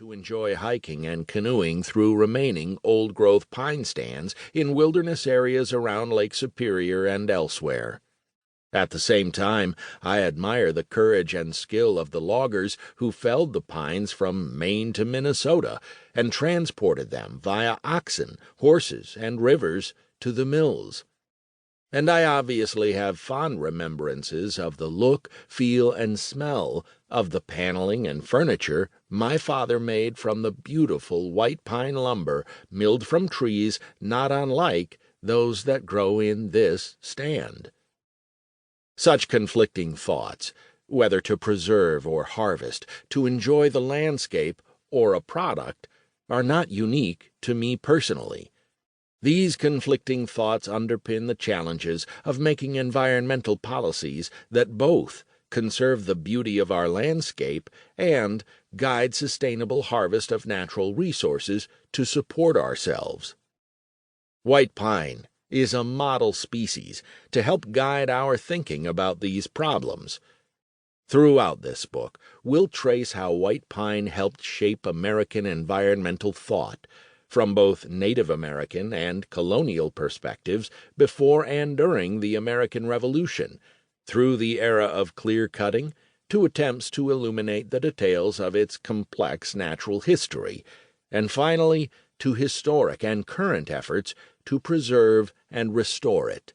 to enjoy hiking and canoeing through remaining old-growth pine stands in wilderness areas around Lake Superior and elsewhere. At the same time, I admire the courage and skill of the loggers who felled the pines from Maine to Minnesota and transported them via oxen, horses, and rivers to the mills. And I obviously have fond remembrances of the look, feel, and smell of the paneling and furniture my father made from the beautiful white pine lumber milled from trees not unlike those that grow in this stand. Such conflicting thoughts, whether to preserve or harvest, to enjoy the landscape or a product, are not unique to me personally. These conflicting thoughts underpin the challenges of making environmental policies that both conserve the beauty of our landscape and guide sustainable harvest of natural resources to support ourselves. White pine is a model species to help guide our thinking about these problems. Throughout this book, we'll trace how white pine helped shape American environmental thought, from both Native American and colonial perspectives before and during the American Revolution, through the era of clear-cutting to attempts to illuminate the details of its complex natural history, and finally to historic and current efforts to preserve and restore it.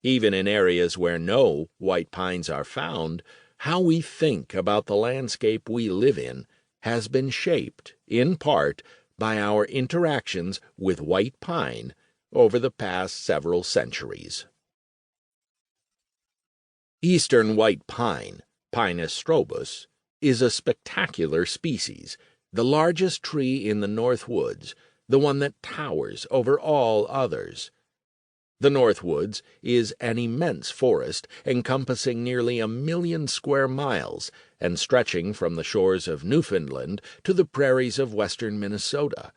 Even in areas where no white pines are found, how we think about the landscape we live in has been shaped, in part, by our interactions with white pine over the past several centuries. Eastern white pine, Pinus strobus, is a spectacular species, the largest tree in the North Woods, the one that towers over all others. The North Woods is an immense forest encompassing nearly 1 million square miles and stretching from the shores of Newfoundland to the prairies of western Minnesota.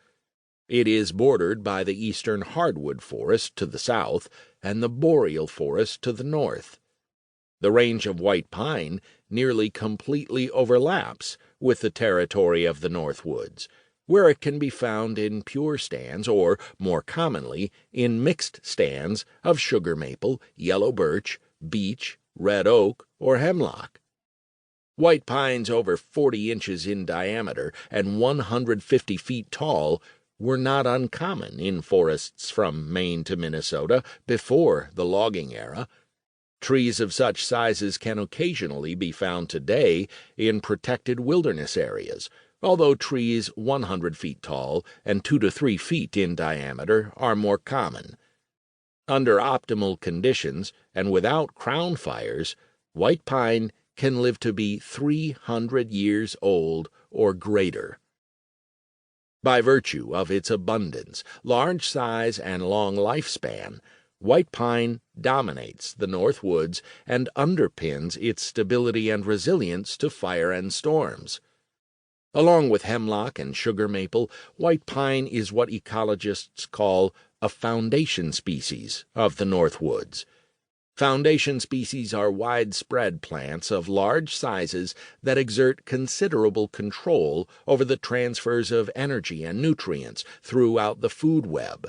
It is bordered by the eastern hardwood forest to the south and the boreal forest to the north. The range of white pine nearly completely overlaps with the territory of the North Woods, where it can be found in pure stands or, more commonly, in mixed stands of sugar maple, yellow birch, beech, red oak, or hemlock. White pines over 40 inches in diameter and 150 feet tall were not uncommon in forests from Maine to Minnesota before the logging era. Trees of such sizes can occasionally be found today in protected wilderness areas, although trees 100 feet tall and 2 to 3 feet in diameter are more common. Under optimal conditions and without crown fires, white pine can live to be 300 years old or greater. By virtue of its abundance, large size, and long lifespan, white pine dominates the North Woods and underpins its stability and resilience to fire and storms. Along with hemlock and sugar maple, white pine is what ecologists call a foundation species of the North Woods. Foundation species are widespread plants of large sizes that exert considerable control over the transfers of energy and nutrients throughout the food web.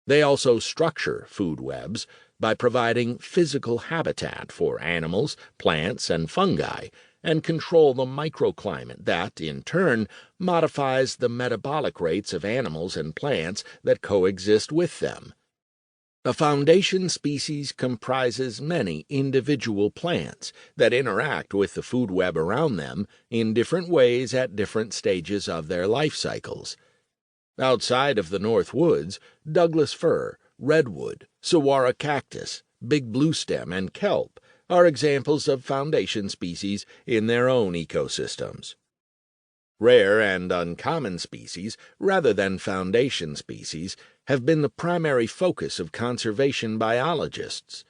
They also structure food webs by providing physical habitat for animals, plants, and fungi, and control the microclimate that, in turn, modifies the metabolic rates of animals and plants that coexist with them. A foundation species comprises many individual plants that interact with the food web around them in different ways at different stages of their life cycles. Outside of the North Woods, Douglas fir, redwood, saguaro cactus, big bluestem, and kelp are examples of foundation species in their own ecosystems. Rare and uncommon species, rather than foundation species, have been the primary focus of conservation biologists.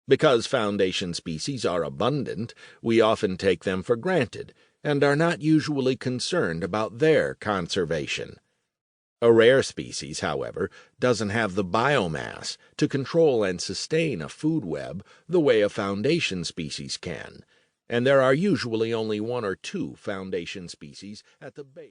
Because foundation species are abundant, we often take them for granted and are not usually concerned about their conservation. A rare species, however, doesn't have the biomass to control and sustain a food web the way a foundation species can, and there are usually only 1 or 2 foundation species at the base.